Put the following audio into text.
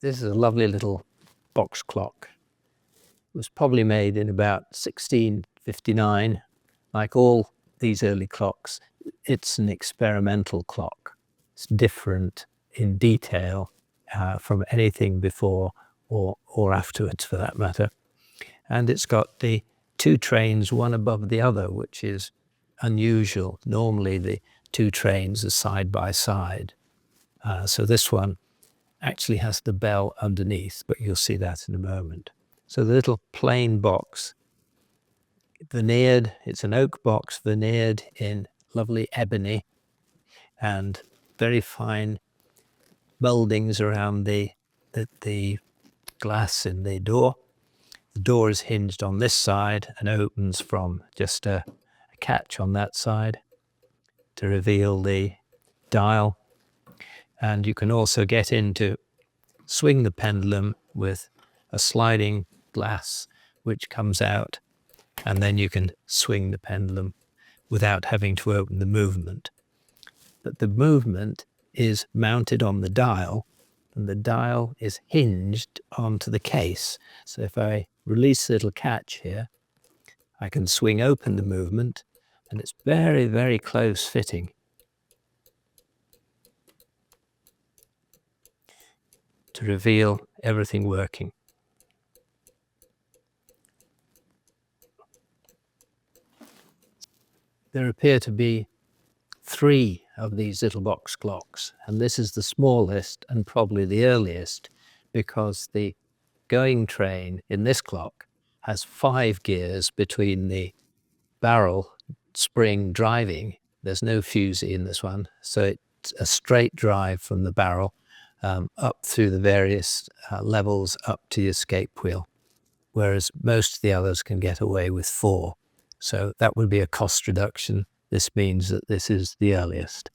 This is a lovely little box clock. It was probably made in about 1659. Like all these early clocks, it's an experimental clock. It's different in detail from anything before or afterwards, for that matter. And it's got the two trains, one above the other, which is unusual. Normally the two trains are side by side. So this one actually has the bell underneath, but you'll see that in a moment. So the little plain box, veneered, it's an oak box veneered in lovely ebony and very fine mouldings around the glass in the door. The door is hinged on this side and opens from just a catch on that side to reveal the dial. And you can also get in to swing the pendulum with a sliding glass which comes out, and then you can swing the pendulum without having to open the movement. But the movement is mounted on the dial, and the dial is hinged onto the case. So if I release the little catch here, I can swing open the movement, and it's very, very close fitting. To reveal everything working. There appear to be 3 of these little box clocks, and this is the smallest and probably the earliest, because the going train in this clock has 5 gears between the barrel spring driving. There's no fusee in this one, so it's a straight drive from the barrel up through the various levels up to the escape wheel, whereas most of the others can get away with 4. So that would be a cost reduction. This means that this is the earliest.